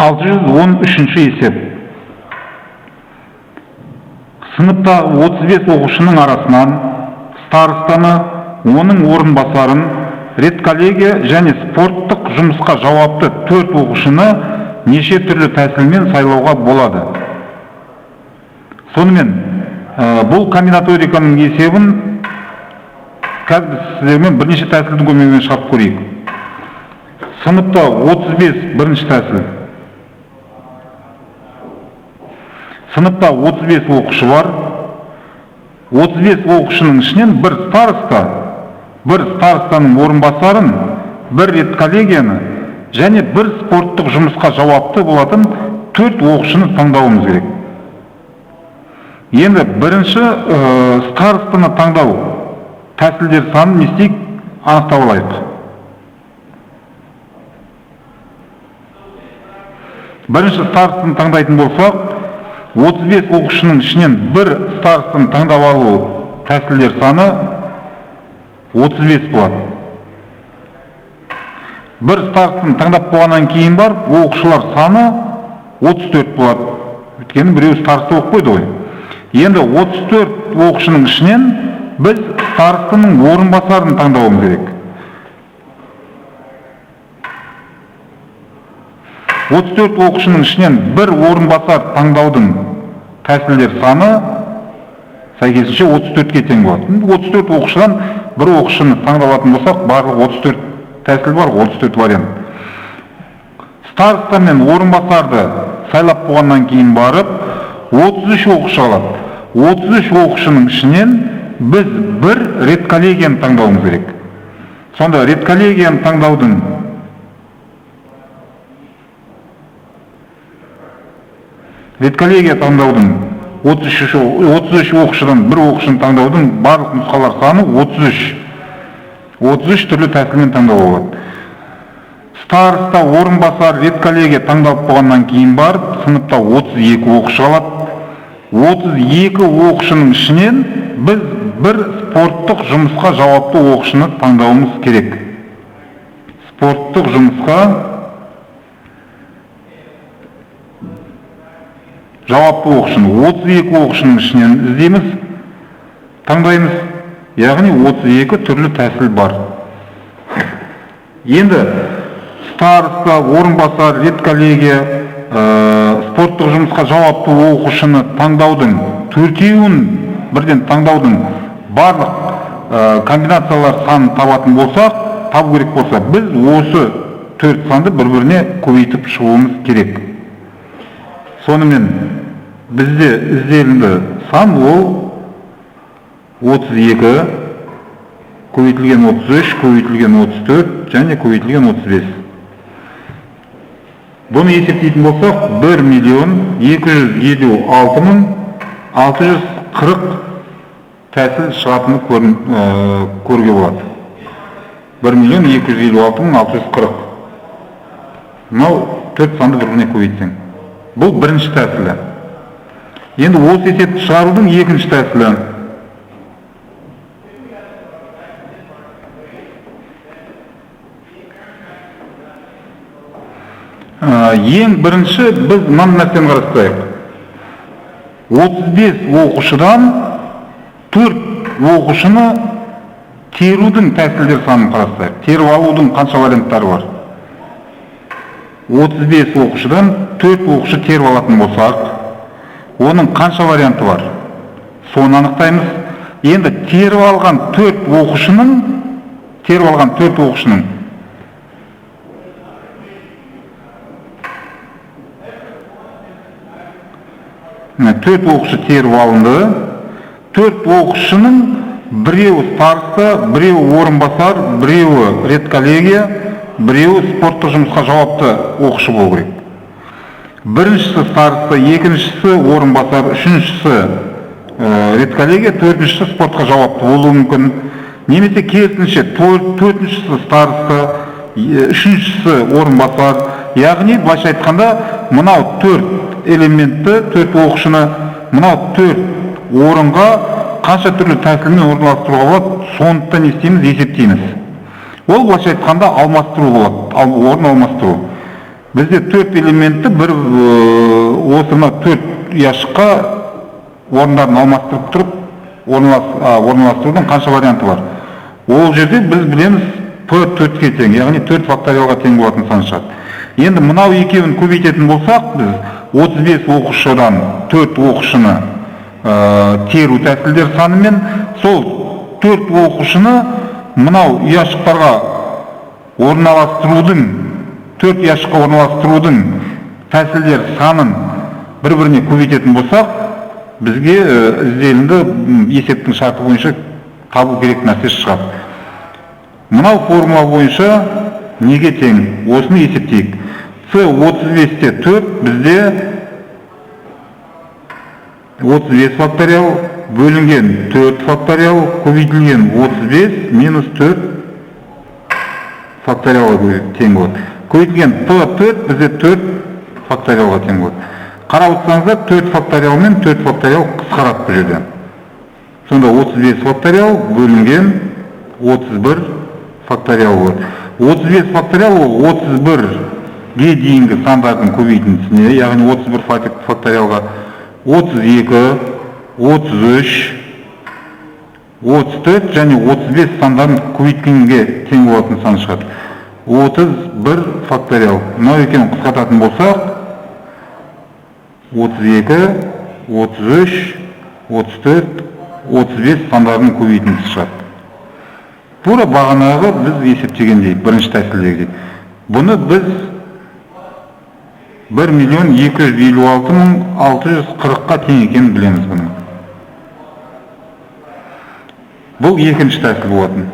613 есеп. Сыныпта 35 оқушының арасынан старостаны, оның орынбасарын, редколлегия және спорттық жұмысқа жауапты 4 оқушыны неше түрлі тәсілмен сайлауға болады. Сонымен, бұл комбинаториканың есебін сіздермен бірнеше тәсілдің көмегімен шығарып көрейік. Сыныпта 35 бірінші тәсіл. Сыныпта 35 оқушы бар. 35 оқушының ішінен бір старостаның орынбасарын, бір редколлегияны және бір спорттық жұмысқа жауапты болатын 4 оқушыны таңдауымыз керек. Енді бірінші старостаны таңдау тәсілдер санын не істейік, анықтап алайық. Бірінші старостаны таңдайтын болсақ, 35 оқушының ішінен бір старостаны таңдап алу тәсілдер саны 35 болады. Бір старостаны таңдап болғаннан кейін бар, оқушылар саны 34 болады. Өйткені біреу староста болып қойды ғой. Енді 34 оқушының ішінен біз старостаның орынбасарын таңдауымыз керек. 34 оқушының ішінен бір орынбасар таңдаудың тәсілдер саны сәйкесінше 34-ке тең болады. 34 оқушыдан бір оқушыны таңдалатын болсақ, барлық 34 тәсіл бар, 34 вариант. Староста мен орынбасарды сайлап болғаннан кейін барып, 33 оқушы алады. 33 оқушының ішінен біз бір редколлегияны таңдауымыз керек. Сонда редколлегияны таңдаудың Редколлегия таңдаудың 33 оқушыдан бір оқушыны таңдаудың барлық нұсқалар саны 33. 33 түрлі тәсілмен таңдауға болады. Староста, орынбасар, редколлегия таңдалып болғаннан кейін барып, сыныпта 32 оқушы алады. 32 оқушының ішінен біз бір спорттық жұмысқа жауапты оқушыны таңдауымыз керек. Спорттық жұмысқа жауапты оқушыны 32 оқушының ішінен іздейміз, таңдаймыз. Яғни 32 түрлі тәсіл бар. Енді староста, орынбасар, редколлегия, спорттық жұмысқа жауапты оқушыны таңдаудың, төртеуін бірден таңдаудың барлық комбинациялар санын табатын болсақ, табу керек болса, біз осы 4 санды бір-біріне көбейтіп шығуымыз керек. Сонымен бізде ізделінді сан ол 32, көбейтілген 33, көбейтілген 34 және көбейтілген 35. Бұны есептейтін болсақ, 1.256.640 тәсіл шығатыны көруге болады. 1.256.640. Мынау 4 санды бір-біріне көбейтсең. Бұл бірінші тәсілі. Енді осы есепті шығарудың екінші тәсілі. Ең бірінші біз мына нәрсені қарастырайық. 35 оқушыдан 4 оқушыны терудің тәсілдер санын қарастырайық. Теріп алудың қанша варианттары бар? 35 оқушыдан 4 оқушы теріп алатын болсақ, оның қанша варианты бар? Соны анықтаймыз. Енді теріп алған 4 оқушының 4 оқушы теріп алынды. 4 оқушының біреуі староста, біреуі орынбасар, біреуі редколлегия, біреуі спорттық жұмысқа жауапты оқушы болу керек. Біріншісі староста, екіншісі орынбасар, үшіншісі редколлегия, төртіншісі спортқа жауапты болуы мүмкін. Немесе керісінше, төртіншісі староста, үшіншісі орынбасар. Яғни, былайша айтқанда, мынау 4 элементті, 4 оқушыны, мынау 4 орынға қанша түрлі тәсілмен орналастыруға болады, сондықтан не істейміз, есептейміз. Ол былайша айтқанда алмастыру болады, орын алмастыру. Бізде 4 элементті бір осына 4 ұяшыққа орындарын алмастырып тұрып орналастырудың қанша варианты бар? Ол жерде біз білеміз p 4-ке тең, яғни 4 факториалға тең болатын сан шығады. Енді мынау екеуін көбейтетін болсақ, біз 35 оқушыдан 4 оқушыны теру тәсілдер санымен сол 4 оқушыны мынау ұяшықтарға орналастырудың 4 ұяшыққа орналастырудың тәсілдер санын бір-біріне көбейтетін болсақ, бізге ізделінді есептің шарты бойынша табу керек нәрсе шығады. Мынау формула бойынша неге тең? Осыны есептейік. С 35-те 4 бізде 35 факториал бөлінген 4 факториал көбейтілген 35 минус 4 факториалға тең болады. Көбейтілген p4 бізде 4 факториалға тең болады. Қарап отырсаңыздар 4 факториал мен 4 факториал қысқарады бұл жерде. Сонда 35 факториал бөлінген 31 факториал болады. 35 факториал 31-ге дейінгі сандардың көбейтіндісіне, яғни 31 факториалға 32, 33, 34 және 35 сандарын көбейткенге тең болатын сан шығады. 31 факториал. Мынау екенін қысқартатын болсақ, 32, 33, 34, 35 сандардың көбейтіндісі шығады. Тура бағанағы біз есептегендей, бірінші тәсілдегідей. Бұны біз 1.256.640-қа тең екенін білеміз бұның. Бұл екінші тәсіл болатын.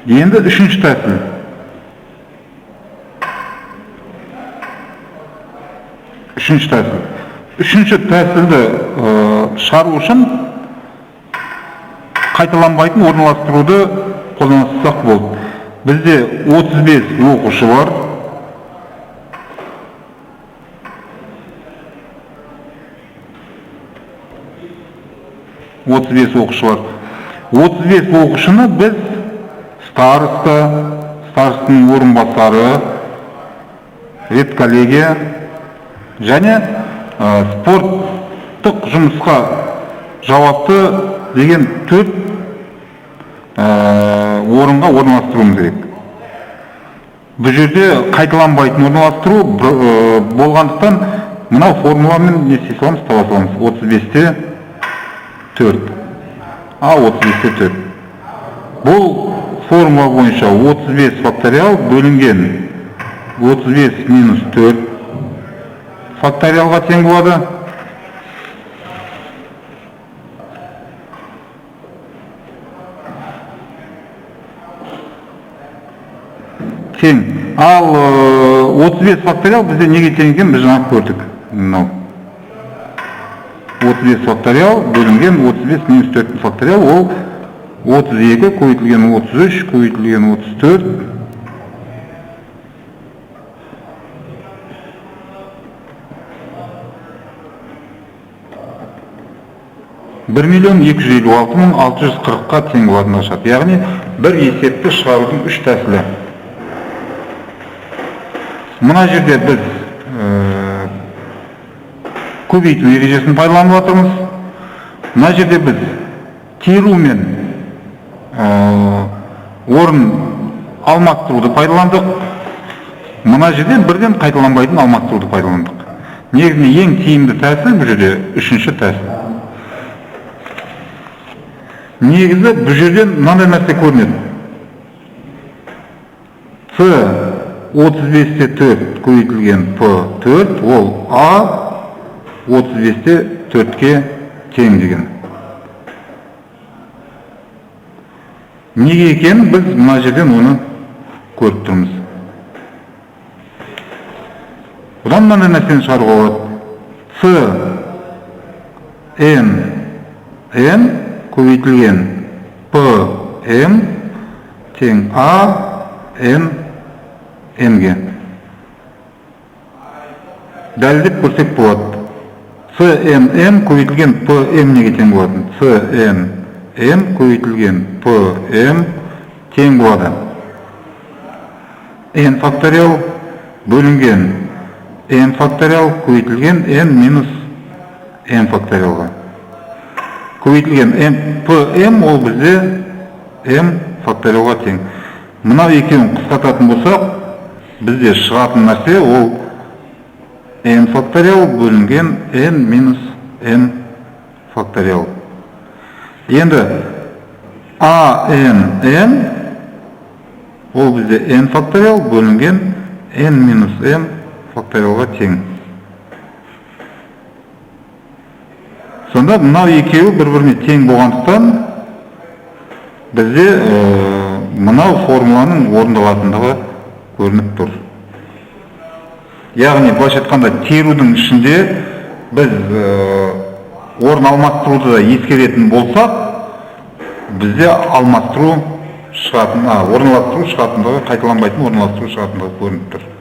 Енді үшінші тәсіл. Үшінші тәсілді шығару үшін қайталанбайтын орналастыруды қолдансақ болды. Бізде 35 оқушы бар. 35 оқушы бар. 35 оқушыны біз старостың орынбасары, редколлегия және спорттық жұмысқа жауапты деген 4 орынға орналастыруымыз керек. Бұл жерде қайталанбайтын орналастыру болғандықтан мынау формуламен не істей саламыз, таба саламыз. 35-те 4. 35-те 4. Бұл формула бойынша 35 факториал бөлінген 35 минус 4 факториалға тең болады. Тең. Ал 35 факториал бізде неге тең екен, біз жаңа көрдік. 35 факториал бөлінген 35 минус 4 факториал, ол 32 көбейтілген 33 көбейтілген 34 1.256.640-қа тең болатын шығады. Яғни бір есепті шығарудың 3 тәсілі. Мына жерде біз көбейту ережесін пайдаланып жатырмыз. Мына жерде біз теру мен орын алмастыруды пайдаландық. Мына жерде бірден қайталанбайтын алмастыруды пайдаландық. Негізінде ең тиімді тәсіл бұл жерде үшінші тәсіл. Негізі бұл жерден мынандай нәрсе көрінеді. С 35-те 4 көбейтілген P4, ол А 35-те 4-ке тең деген. Неге екен, біз мына жерден оны көріп тұрмыз. Бұдан мынандай нәрсені шығаруға болады. С N көбейтілген PM тең A N-ге. Дәлдеп көрсек болады. CNN көбейтілген PM-неге тең болады. CNN көбейтілген PM тең болады. N факториал бөлінген n факториал көбейтілген n минус n факториалға. Көбейтілген pm ол бізде m факториалға тең. Мынау екеуін қысқартатын болсақ, бізде шығатын нәрсе ол n факториал бөлінген n минус n факториал. Енді ANN ол бізде n факториал бөлінген n минус n факториалға тең. Сонда мынау екеуі бір-біріне тең болғандықтан бізде мынау формуланың орындалатындығы көрініп тұр. Яғни былайша айтқанда терудің ішінде біз орын алмастыруды да ескеретін болсақ, бізде алмастыру шығатын, орналастыру шығатындығы, қайталанбайтын орналастыру шығатындығы көрініп тұр.